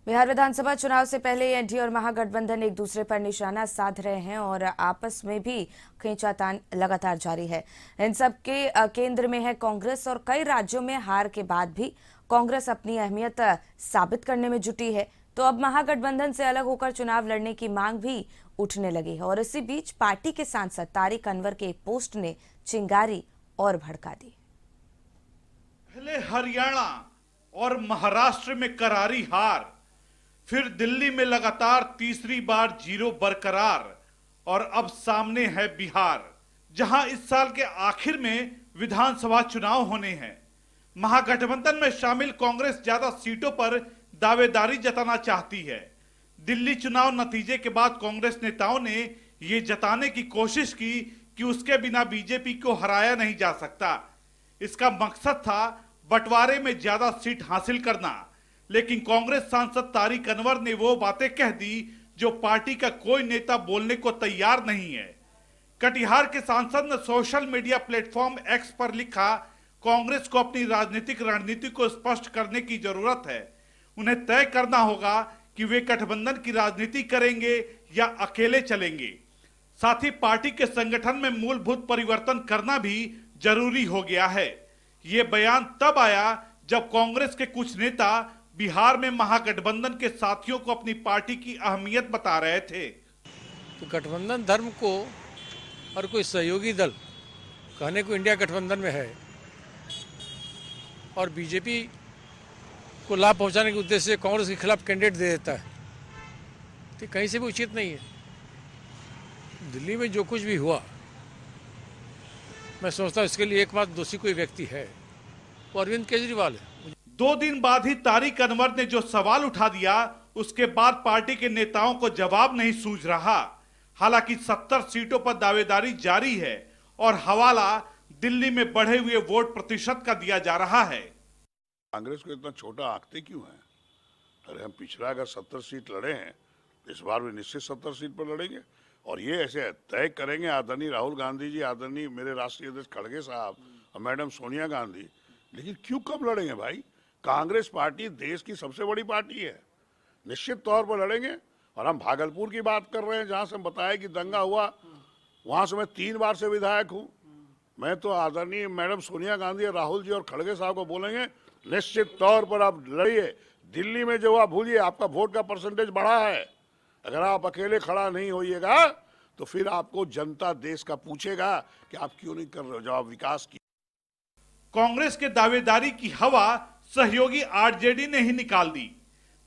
बिहार विधानसभा चुनाव से पहले एनडीए और महागठबंधन एक दूसरे पर निशाना साध रहे हैं और आपस में भी खींचातान लगातार जारी है। इन सब के केंद्र में है कांग्रेस और कई राज्यों में हार के बाद भी कांग्रेस अपनी अहमियत साबित करने में जुटी है। तो अब महागठबंधन से अलग होकर चुनाव लड़ने की मांग भी उठने लगी है और इसी बीच पार्टी के सांसद तारिक अनवर के एक पोस्ट ने चिंगारी और भड़का दी। पहले हरियाणा और महाराष्ट्र में करारी हार, फिर दिल्ली में लगातार तीसरी बार जीरो बरकरार और अब सामने है बिहार, जहां इस साल के आखिर में विधानसभा चुनाव होने हैं। महागठबंधन में शामिल कांग्रेस ज्यादा सीटों पर दावेदारी जताना चाहती है। दिल्ली चुनाव नतीजे के बाद कांग्रेस नेताओं ने ये जताने की कोशिश की कि उसके बिना बीजेपी को हराया नहीं जा सकता। इसका मकसद था बंटवारे में ज्यादा सीट हासिल करना, लेकिन कांग्रेस सांसद तारिक अनवर ने वो बातें कह दी जो पार्टी का कोई नेता बोलने को तैयार नहीं है। कटिहार के सांसद ने सोशल मीडिया प्लेटफॉर्म एक्स पर लिखा, कांग्रेस को अपनी राजनीतिक रणनीति को स्पष्ट करने की जरूरत है। उन्हें तय करना होगा कि वे गठबंधन की राजनीति करेंगे या अकेले चलेंगे। साथ ही पार्टी के संगठन में मूलभूत परिवर्तन करना भी जरूरी हो गया है। ये बयान तब आया जब कांग्रेस के कुछ नेता बिहार में महागठबंधन के साथियों को अपनी पार्टी की अहमियत बता रहे थे। तो गठबंधन धर्म को और कोई सहयोगी दल कहने को इंडिया गठबंधन में है और बीजेपी को लाभ पहुंचाने के उद्देश्य से कांग्रेस के खिलाफ कैंडिडेट दे देता है, तो कहीं से भी उचित नहीं है। दिल्ली में जो कुछ भी हुआ, मैं सोचता हूँ इसके लिए एकमात्र दोषी कोई व्यक्ति है, वो अरविंद केजरीवाल है। 2 दिन बाद ही तारिक अनवर ने जो सवाल उठा दिया, उसके बाद पार्टी के नेताओं को जवाब नहीं सूझ रहा। हालांकि 70 सीटों पर दावेदारी जारी है और हवाला दिल्ली में बढ़े हुए वोट प्रतिशत का दिया जा रहा है। कांग्रेस को इतना छोटा आंकते क्यों हैं? अरे हम पिछला अगर 70 सीट लड़े हैं, इस बार भी निश्चित 70 सीट पर लड़ेंगे और ये ऐसे तय करेंगे आदरणीय राहुल गांधी जी, आदरणीय मेरे राष्ट्रीय अध्यक्ष खड़गे साहब और मैडम सोनिया गांधी। लेकिन क्यों कब लड़ेंगे भाई? कांग्रेस पार्टी देश की सबसे बड़ी पार्टी है, निश्चित तौर पर लड़ेंगे। और हम भागलपुर की बात कर रहे हैं, जहां से हम बताया कि दंगा हुआ, वहां से मैं 3 बार से विधायक हूं। मैं तो आदरणीय मैडम सोनिया गांधी और राहुल जी और खड़गे साहब को बोलेंगे, निश्चित तौर पर आप लड़िए। दिल्ली में जो आप भूलिए, आपका वोट का परसेंटेज बढ़ा है। अगर आप अकेले खड़ा नहीं होइएगा तो फिर आपको जनता देश का पूछेगा कि आप क्यों नहीं कर रहे हो, जब आप विकास की। कांग्रेस के दावेदारी की हवा सहयोगी आरजेडी ने ही निकाल दी।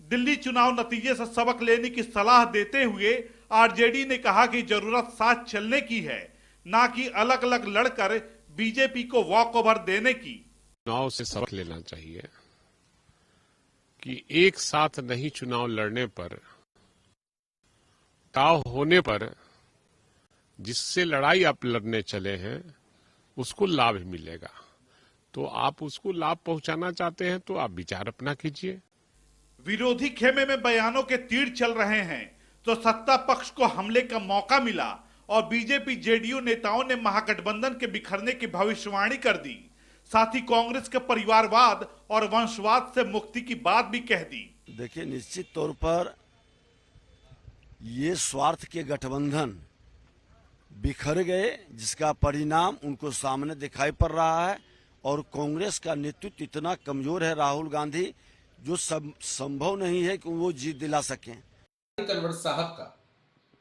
दिल्ली चुनाव नतीजे से सबक लेने की सलाह देते हुए आरजेडी ने कहा कि जरूरत साथ चलने की है, ना कि अलग अलग लड़कर बीजेपी को वॉकओवर देने की। चुनाव से सबक लेना चाहिए कि एक साथ नहीं चुनाव लड़ने पर, ताव होने पर जिससे लड़ाई आप लड़ने चले हैं उसको लाभ मिलेगा। तो आप उसको लाभ पहुंचाना चाहते हैं तो आप विचार अपना कीजिए। विरोधी खेमे में बयानों के तीर चल रहे हैं तो सत्ता पक्ष को हमले का मौका मिला और बीजेपी जेडीयू नेताओं ने महागठबंधन के बिखरने की भविष्यवाणी कर दी। साथ ही कांग्रेस के परिवारवाद और वंशवाद से मुक्ति की बात भी कह दी। देखिए, निश्चित तौर पर ये स्वार्थ के गठबंधन बिखर गए, जिसका परिणाम उनको सामने दिखाई पड़ रहा है और कांग्रेस का नेतृत्व इतना कमजोर है, राहुल गांधी, जो संभव नहीं है कि वो जीत दिला सकें। अनवर साहब का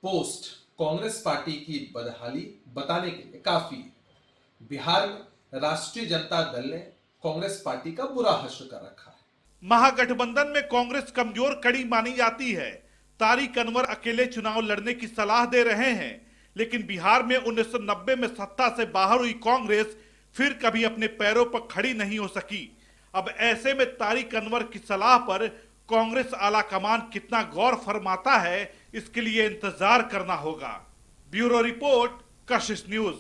पोस्ट कांग्रेस पार्टी की बदहाली बताने के लिए काफी है। बिहार में राष्ट्रीय जनता दल ने कांग्रेस पार्टी का बुरा हश्र कर रखा है। महागठबंधन में कांग्रेस कमजोर कड़ी मानी जाती है। तारिक अनवर अकेले चुनाव लड़ने की सलाह दे रहे हैं, लेकिन बिहार में 1990 में सत्ता से बाहर हुई कांग्रेस फिर कभी अपने पैरों पर खड़ी नहीं हो सकी। अब ऐसे में तारिक अनवर की सलाह पर कांग्रेस आलाकमान कितना गौर फरमाता है, इसके लिए इंतजार करना होगा। ब्यूरो रिपोर्ट, कशिश न्यूज।